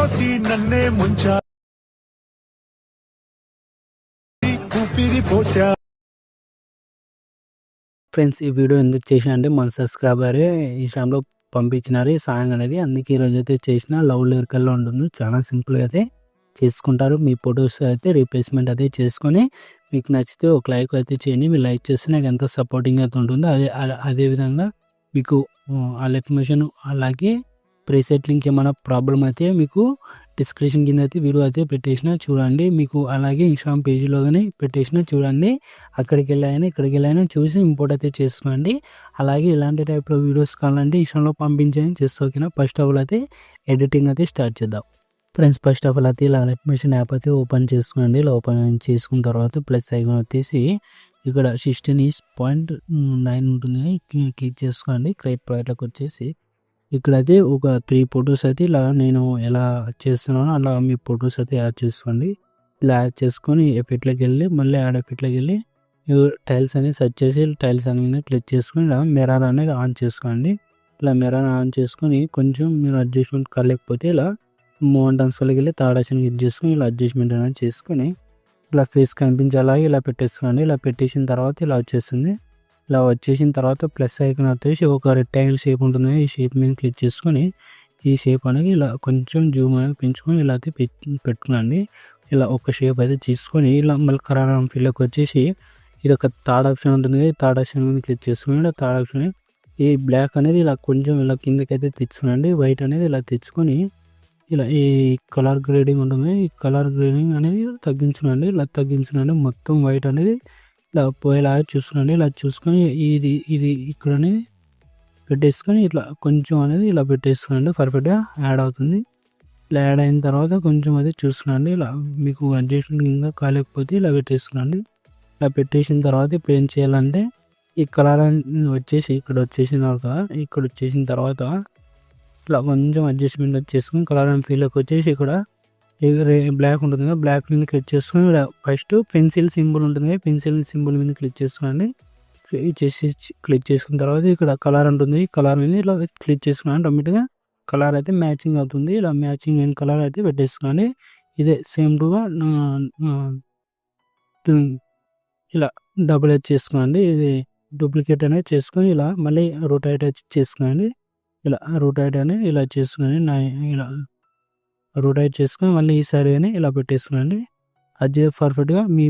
తోసి నన్నే ముంచా ఊపిరి పోసా. ఫ్రెండ్స్ ఈ వీడియో ఎందుకు చేసిన అంటే మన సబ్స్క్రైబరే ఇన్స్టాగ్రామ్లో పంపించినారు ఈ సాంగ్ అనేది, అందుకే ఈరోజు అయితే చేసిన. లవ్ లిరికల్లో ఉంటుంది, చాలా సింపుల్గా అయితే చేసుకుంటారు. మీ ఫొటోస్ అయితే రీప్లేస్మెంట్ అయితే చేసుకొని మీకు నచ్చితే ఒక లైక్ అయితే చేయండి. మీరు లైక్ చేస్తే నాకు ఎంతో సపోర్టింగ్ అయితే ఉంటుంది. అదేవిధంగా మీకు ఆ ఇన్ఫర్మేషన్ అలాగే ప్రీసెట్ లింక్ ఏమైనా ప్రాబ్లం అయితే మీకు డిస్క్రిప్షన్ కింద అయితే వీడియో అయితే పెట్టేసిన చూడండి. మీకు అలాగే ఇన్స్టాగ్రామ్ పేజీలో కానీ పెట్టేసిన చూడండి. అక్కడికి వెళ్ళాయని ఇక్కడికి వెళ్ళాయని చూసి ఇంపోర్ట్ అయితే చేసుకోండి. అలాగే ఇలాంటి టైప్లో వీడియోస్ కావాలంటే ఇన్స్టాగ్రామ్లో పంపించని చేస్తే ఓకేనా. ఫస్ట్ ఆఫ్ ఆల్ అయితే ఎడిటింగ్ అయితే స్టార్ట్ చేద్దాం. ఫ్రెండ్స్ ఫస్ట్ ఆఫ్ ఆల్ అయితే ఇలా ఇన్ఫర్మేషన్ యాప్ అయితే ఓపెన్ చేసుకోండి. ఇలా ఓపెన్ చేసుకున్న తర్వాత ప్లస్ ఐకాన్ వచ్చేసి ఇక్కడ 16:9 ఉంటుంది, క్లిక్ చేసుకోండి. క్రియేట్ ప్రాజెక్ట్లోకి వచ్చేసి ఇక్కడైతే ఒక 3 ఫొటోస్ అయితే ఇలా నేను ఎలా చేస్తున్నానో అలా మీ ఫొటోస్ అయితే యాడ్ చేసుకోండి. ఇలా యాడ్ చేసుకొని ఎఫెక్ట్లోకి వెళ్ళి మళ్ళీ యాడ్ ఎఫెక్ట్లోకి వెళ్ళి టైల్స్ అనేది సెర్చ్ చేసి టైల్స్ అనేది క్లిక్ చేసుకొని ఇలా మిర్రర్ అనేది ఆన్ చేసుకోండి. ఇలా మిర్రర్ ఆన్ చేసుకొని కొంచెం మీరు అడ్జస్ట్మెంట్ కాలేకపోతే ఇలా మోంటన్స్లోకి వెళ్ళి థర్డ్ ఆప్షన్ క్లిక్ చేసుకొని ఇలా అడ్జస్ట్మెంట్ అనేది చేసుకొని ఇలా ఫేస్ కనిపించేలాగా ఇలా పెట్టేసుకోండి. ఇలా పెట్టేసిన తర్వాత ఇలా వచ్చేస్తుంది. ఇలా వచ్చేసిన తర్వాత ప్లస్ ఐకాన్ వచ్చేసి ఒక రెక్టాంగిల్ షేప్ ఉంటుంది, ఈ షేప్ మీద క్లిక్ చేసుకొని ఈ షేప్ అనేది ఇలా కొంచెం జూమ్ అనేది పెంచుకొని ఇలా అయితే పెట్టుకునండి. ఇలా ఒక షేప్ అయితే తీసుకొని ఇలా మళ్ళీ కరారం ఫీల్డ్లోకి వచ్చేసి ఇది ఒక థర్డ్ ఆప్షన్ ఉంటుంది, థర్డ్ ఆప్షన్ మీద క్లిక్ చేసుకుని ఇలా థర్డ్ ఆప్షన్ ఈ బ్లాక్ అనేది ఇలా కొంచెం ఇలా కిందకి అయితే తెచ్చుకునండి. వైట్ అనేది ఇలా తెచ్చుకొని ఇలా ఈ కలర్ గ్రేడింగ్ ఉంటుంది, ఈ కలర్ గ్రేడింగ్ అనేది తగ్గించునండి. ఇలా తగ్గించునండి మొత్తం వైట్ అనేది ఇలా పోయేలాగా చూసుకోండి. ఇలా చూసుకొని ఇది ఇక్కడ అనేది పెట్టేసుకొని ఇట్లా కొంచెం అనేది ఇలా పెట్టేసుకోండి, పర్ఫెక్ట్గా యాడ్ అవుతుంది. ఇలా యాడ్ అయిన తర్వాత కొంచెం అది చూసుకోండి. ఇలా మీకు అడ్జస్ట్మెంట్ ఇంకా కాలేకపోతే ఇలా పెట్టేసుకోండి. ఇలా పెట్టేసిన తర్వాత ఇప్పుడు ఏం చేయాలంటే ఈ కలర్ వచ్చేసి ఇక్కడ వచ్చేసిన తర్వాత ఇట్లా కొంచెం అడ్జస్ట్మెంట్ చేసుకుని కలర్ అండ్ ఫీల్డ్లోకి వచ్చేసి ఇక్కడ బ్లాక్ ఉంటుంది కదా, బ్లాక్ మీద క్లిక్ చేసుకుని ఇక్కడ ఫస్ట్ పెన్సిల్ సింబల్ ఉంటుంది కదా, పెన్సిల్ సింబల్ మీద క్లిక్ చేసుకోండి. క్లిక్ చేసుకున్న తర్వాత ఇక్కడ కలర్ ఉంటుంది, కలర్ మీద ఇట్లా క్లిక్ చేసుకున్నాను. ఆటోమేటిక్గా కలర్ అయితే మ్యాచింగ్ అవుతుంది. ఇలా మ్యాచింగ్ అయిన కలర్ అయితే పెట్టేసుకోండి. ఇదే సేమ్ టుగా ఇలా డబుల్ ఎచ్ చేసుకోండి. ఇది డూప్లికేట్ అనేది చేసుకొని ఇలా మళ్ళీ రొటేట్ చేసుకోండి. ఇలా రొటేట్ అనేది ఇలా చేసుకుని ఇలా రొటేట్ చేసుకొని మళ్ళీ ఈసారి అని ఇలా పెట్టేసుకోండి. అది పర్ఫెక్ట్గా మీ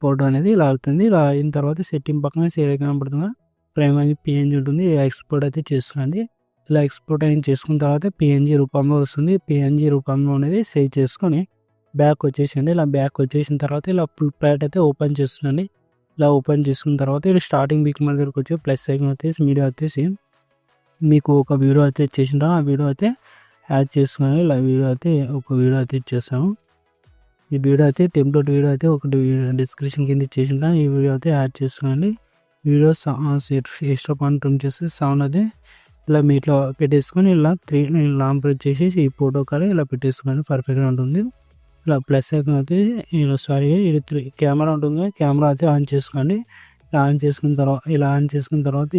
ఫోటో అనేది ఇలా అవుతుంది. ఇలా అయిన తర్వాత సెట్టింగ్ పక్కన సేవ్ కనబడుతుంది, ప్రైమ్ అనేది పిఎన్జీ ఉంటుంది, ఎక్స్పోర్ట్ అయితే చేసుకోండి. ఇలా ఎక్స్పోర్ట్ అనేది చేసుకున్న తర్వాత పిఎన్జీ రూపంలో వస్తుంది. పిఎన్జీ రూపంలో అనేది సేవ్ చేసుకొని బ్యాక్ వచ్చేసండి. ఇలా బ్యాక్ వచ్చేసిన తర్వాత ఇలా ఫుల్ ప్లాట్ అయితే ఓపెన్ చేస్తుందండి. ఇలా ఓపెన్ చేసుకున్న తర్వాత ఇలా స్టార్టింగ్ బిక్ మన దగ్గరకు వచ్చి ప్లస్ ఐకాన్ వచ్చేసి మీడియా వచ్చేసి మీకు ఒక వీడియో అయితే చేసిన ఆ వీడియో అయితే యాడ్ చేసుకుని ఇలా ఒక వీడియో అయితే ఇచ్చేస్తాము. ఈ వీడియో అయితే టెంప్లెట్ వీడియో అయితే ఒకటి డిస్క్రిప్షన్ కింద ఇచ్చేసిన ఈ వీడియో అయితే యాడ్ చేసుకోండి. వీడియో ఎక్స్ట్రా పాయింట్ ట్రిమ్ చేసి సౌండ్ అయితే ఇలా మీ ఇట్లా పెట్టేసుకొని ఇలా 3 లాంగ్ ప్రెస్ చేసేసి ఈ ఫోటో కాడ ఇలా పెట్టేసుకోండి, పర్ఫెక్ట్గా ఉంటుంది. ఇలా ప్లస్ ఐకాన్ అయితే ఇది 3 కెమెరా ఉంటుంది, కెమెరా అయితే ఆన్ చేసుకోండి. ఇలా ఆన్ చేసుకున్న తర్వాత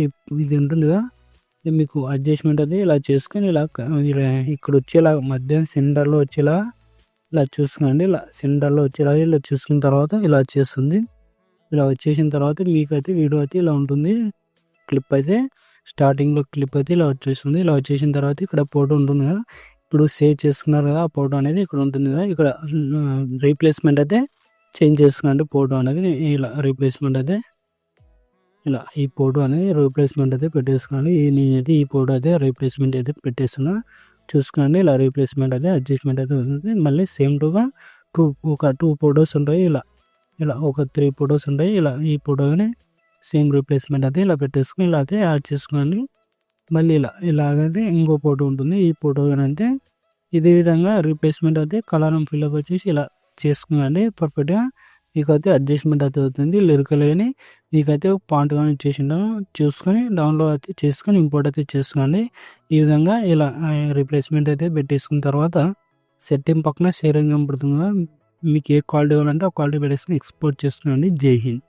ఇది ఉంటుంది కదా, మీకు అడ్జస్ట్మెంట్ అది ఇలా చేసుకొని ఇలా ఇక్కడ వచ్చేలా మధ్య సెంటర్లో వచ్చేలా ఇలా చూసుకోండి. ఇలా సెంటర్లో వచ్చేలా ఇలా చూసుకున్న తర్వాత ఇలా వచ్చేస్తుంది. ఇలా వచ్చేసిన తర్వాత మీకైతే వీడియో అయితే ఇలా ఉంటుంది. క్లిప్ అయితే స్టార్టింగ్లో క్లిప్ అయితే ఇలా వచ్చేస్తుంది. ఇలా వచ్చేసిన తర్వాత ఇక్కడ ఫోటో ఉంటుంది కదా, ఇప్పుడు సేవ్ చేసుకున్నారు కదా ఆ ఫోటో అనేది ఇక్కడ ఉంటుంది కదా, ఇక్కడ రీప్లేస్మెంట్ అయితే చేంజ్ చేసుకోండి. ఫోటో అనేది ఇలా రీప్లేస్మెంట్ అయితే ఇలా ఈ ఫోటో అనేది రీప్లేస్మెంట్ అయితే పెట్టేసుకోండి. నేనైతే ఈ ఫోటో అయితే రీప్లేస్మెంట్ అయితే పెట్టేస్తున్నా, చూసుకోండి. ఇలా రీప్లేస్మెంట్ అయితే అడ్జస్ట్మెంట్ అయితే ఉంటుంది. మళ్ళీ సేమ్ టుగా ఒక 2 ఫొటోస్ ఉంటాయి, ఇలా ఒక 3 ఫొటోస్ ఉంటాయి. ఇలా ఈ ఫోటోని సేమ్ రీప్లేస్మెంట్ అయితే ఇలా పెట్టేసుకుని ఇలా అయితే యాడ్ చేసుకోండి. మళ్ళీ ఇలాగైతే ఇంకో ఫోటో ఉంటుంది. ఈ ఫోటో అయితే ఇదే విధంగా రీప్లేస్మెంట్ అయితే కలర్ అండ్ ఫిల్అప్ వచ్చేసి ఇలా చేసుకోండి. పర్ఫెక్ట్గా మీకైతే అడ్జస్ట్మెంట్ అయితే అవుతుంది. లిరికల్ కానీ మీకైతే పాయింట్ కానీ ఇచ్చేసింటాను, చూసుకొని డౌన్లోడ్ అయితే చేసుకొని ఇంపోర్ట్ అయితే చేసుకోండి. ఈ విధంగా ఇలా రీప్లేస్మెంట్ అయితే పెట్టేసుకున్న తర్వాత సెట్టింగ్ పక్కన షేరింగ్ కనబడుతుంది, మీకు ఏ క్వాలిటీ కావాలంటే ఆ క్వాలిటీ పెట్టేసుకుని ఎక్స్పోర్ట్ చేసుకోండి. జై హింద్.